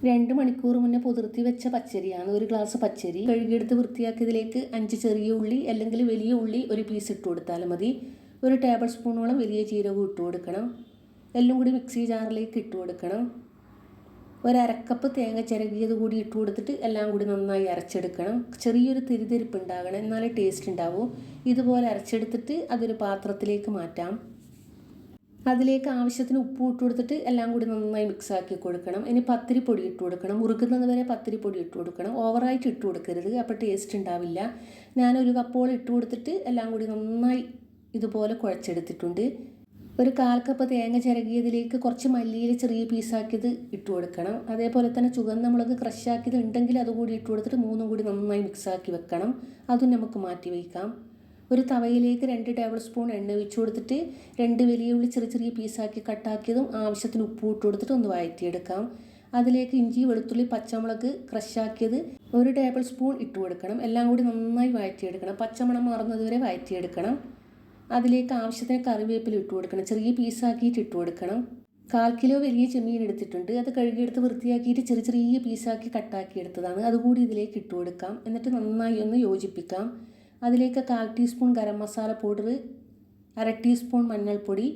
2 മണിക്കൂർ മുന്നേ പുതിർത്തി വെച്ച പച്ചരിയാണ്. ഒരു ഗ്ലാസ് പച്ചരി കഴുകിയെടുത്ത് വൃത്തിയാക്കിയതിലേക്ക് 5 ചെറിയ ഉള്ളി അല്ലെങ്കിൽ വലിയ ഉള്ളി ഒരു പീസ് ഇട്ട് കൊടുത്താലും മതി. 1 ടേബിൾ സ്പൂണോളം വലിയ ജീരകം ഇട്ട് കൊടുക്കണം. എല്ലാം കൂടി മിക്സി ജാറിലേക്ക് ഇട്ട് കൊടുക്കണം. 1 അരക്കപ്പ് തേങ്ങ ചിരകിയത് കൂടി ഇട്ട് കൊടുത്തിട്ട് എല്ലാം കൂടി നന്നായി അരച്ചെടുക്കണം. ചെറിയൊരു തിരിതിരിപ്പ് ഉണ്ടാകണം, എന്നാലേ ടേസ്റ്റ് ഉണ്ടാവൂ. ഇതുപോലെ അരച്ചെടുത്തിട്ട് അതൊരു പാത്രത്തിലേക്ക് മാറ്റാം. അതിലേക്ക് ആവശ്യത്തിന് ഉപ്പ് ഇട്ട് കൊടുത്തിട്ട് എല്ലാം കൂടി നന്നായി മിക്സ് ആക്കി കൊടുക്കണം. ഇനി പത്തിരിപ്പൊടി ഇട്ട് കൊടുക്കണം. മുറുകുന്നത് വരെ പത്തിരിപ്പൊടി ഇട്ട് കൊടുക്കണം. ഓവറായിട്ട് ഇട്ട് കൊടുക്കരുത്, അപ്പോൾ ടേസ്റ്റ് ഉണ്ടാവില്ല. ഞാനൊരു കപ്പോളം ഇട്ട് കൊടുത്തിട്ട് എല്ലാം കൂടി നന്നായി ഇതുപോലെ കുഴച്ചെടുത്തിട്ടുണ്ട്. 1/4 കപ്പ് തേങ്ങ ചിരകിയതിലേക്ക് കുറച്ച് മല്ലിയില ചെറിയ പീസാക്കിയത് ഇട്ട് കൊടുക്കണം. അതേപോലെ തന്നെ ചുവന്ന മുളക് ക്രഷാക്കിയത് ഉണ്ടെങ്കിൽ അതുകൂടി ഇട്ട് കൊടുത്തിട്ട് 3 കൂടി നന്നായി മിക്സാക്കി വെക്കണം. അതും നമുക്ക് മാറ്റി വയ്ക്കാം. ഒരു തവയിലേക്ക് 2 ടേബിൾ സ്പൂൺ എണ്ണ ഒഴിച്ച് കൊടുത്തിട്ട് 2 വലിയ ഉള്ളി ചെറിയ ചെറിയ പീസാക്കി കട്ടാക്കിയതും ആവശ്യത്തിന് ഉപ്പ് ഇട്ട് കൊടുത്തിട്ട് ഒന്ന് വഴറ്റിയെടുക്കാം. അതിലേക്ക് ഇഞ്ചി, വെളുത്തുള്ളി, പച്ചമുളക് ക്രഷാക്കിയത് 1 ടേബിൾ സ്പൂൺ ഇട്ട് കൊടുക്കണം. എല്ലാം കൂടി നന്നായി വഴറ്റിയെടുക്കണം. പച്ചമണം മാറുന്നത് വരെ വഴറ്റിയെടുക്കണം. അതിലേക്ക് ആവശ്യത്തിന് കറിവേപ്പില ഇട്ട് കൊടുക്കണം. ചെറിയ പീസാക്കിയിട്ട് ഇട്ട് കൊടുക്കണം. 1/4 കിലോ വലിയ ചെമ്മീൻ എടുത്തിട്ടുണ്ട്. അത് കഴുകിയെടുത്ത് വൃത്തിയാക്കിയിട്ട് ചെറിയ ചെറിയ പീസാക്കി കട്ടാക്കി എടുത്തതാണ്. അതുകൂടി ഇതിലേക്ക് ഇട്ട് കൊടുക്കാം. എന്നിട്ട് നന്നായി ഒന്ന് യോജിപ്പിക്കാം. അതിലേക്ക് 1/4 teaspoon garam masala powder, 1/2 teaspoon മഞ്ഞൾപ്പൊടി,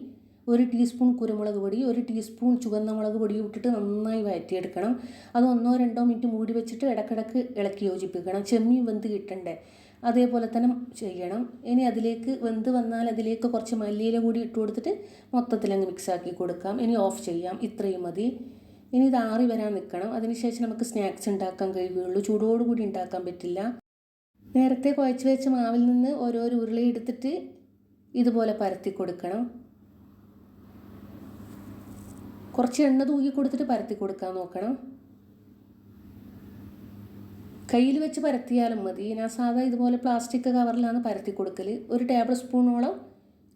1 ടീസ്പൂൺ കുരുമുളക് പൊടി, 1 ടീസ്പൂൺ ചുവന്ന മുളക് പൊടിയും ഇട്ടിട്ട് നന്നായി വഴറ്റിയെടുക്കണം. അത് 1-2 മിനിറ്റ് മൂടി വെച്ചിട്ട് ഇടക്കിടക്ക് ഇളക്കി യോജിപ്പിക്കണം. ചെമ്മീൻ വെന്ത് കിട്ടണ്ടേ, അതേപോലെ തന്നെ ചെയ്യണം. ഇനി അതിലേക്ക് വെന്ത് വന്നാൽ അതിലേക്ക് കുറച്ച് മല്ലിയില കൂടി ഇട്ട് കൊടുത്തിട്ട് മൊത്തത്തിലങ്ങ് മിക്സാക്കി കൊടുക്കാം. ഇനി ഓഫ് ചെയ്യാം. ഇത്രയും മതി. ഇനി ഇത് ആറി വരാൻ നിൽക്കണം. അതിനുശേഷം നമുക്ക് സ്നാക്സ് ഉണ്ടാക്കാൻ കഴിയുകയുള്ളൂ. ചൂടോടുകൂടി ഉണ്ടാക്കാൻ പറ്റില്ല. നേരത്തെ കുഴച്ച് വെച്ച മാവിൽ നിന്ന് ഓരോരോ ഉരുളി എടുത്തിട്ട് ഇതുപോലെ പരത്തി കൊടുക്കണം. കുറച്ച് എണ്ണ തൂക്കി കൊടുത്തിട്ട് പരത്തി കൊടുക്കാൻ നോക്കണം. കയ്യിൽ വെച്ച് പരത്തിയാലും മതി. ഞാൻ സാധാ ഇതുപോലെ പ്ലാസ്റ്റിക് കവറിലാണ് പരത്തി കൊടുക്കൽ. 1 ടേബിൾ സ്പൂണോളം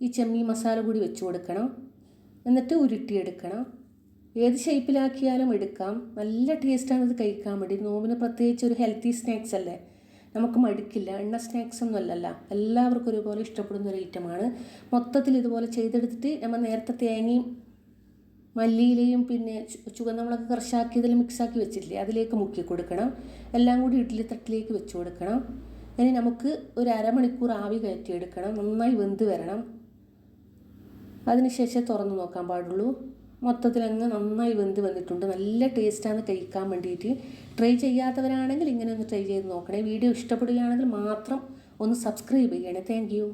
ഈ ചെമ്മീൻ മസാല കൂടി വെച്ച് കൊടുക്കണം. എന്നിട്ട് ഉരുട്ടിയെടുക്കണം. ഏത് ഷേപ്പിലാക്കിയാലും എടുക്കാം. നല്ല ടേസ്റ്റാണ് ഇത് കഴിക്കാൻ വേണ്ടി. നോമ്പിന് പ്രത്യേകിച്ച് ഒരു ഹെൽത്തി സ്നാക്സ് അല്ലേ, നമുക്ക് മടുക്കില്ല. എണ്ണ സ്നാക്സ് ഒന്നും അല്ലല്ലോ, എല്ലാവർക്കും ഒരുപോലെ ഇഷ്ടപ്പെടുന്ന ഒരു ഐറ്റമാണ്. മൊത്തത്തിൽ ഇതുപോലെ ചെയ്തെടുത്തിട്ട് നമ്മൾ നേരത്തെ തേങ്ങയും മല്ലിയിലയും പിന്നെ ചുവന്ന മുളക് ക്രഷാക്കിയതിൽ മിക്സാക്കി വെച്ചിട്ടില്ലേ, അതിലേക്ക് മുക്കി കൊടുക്കണം. എല്ലാം കൂടി ഇഡ്ഡലി തട്ടിലേക്ക് വെച്ച് കൊടുക്കണം. ഇനി നമുക്ക് ഒരു അരമണിക്കൂർ ആവി കയറ്റിയെടുക്കണം. നന്നായി വെന്ത് വരണം. അതിനുശേഷം തുറന്ന് നോക്കാൻ പാടുള്ളൂ. മൊത്തത്തിലങ്ങ് നന്നായി വെന്ത് വന്നിട്ടുണ്ട്. നല്ല ടേസ്റ്റാണ് കഴിക്കാൻ വേണ്ടിയിട്ട്. ട്രൈ ചെയ്യാത്തവരാണെങ്കിൽ ഇങ്ങനെ ഒന്ന് ട്രൈ ചെയ്ത് നോക്കണേ. വീഡിയോ ഇഷ്ടപ്പെടുകയാണെങ്കിൽ മാത്രം ഒന്ന് സബ്സ്ക്രൈബ് ചെയ്യണേ. Thank you.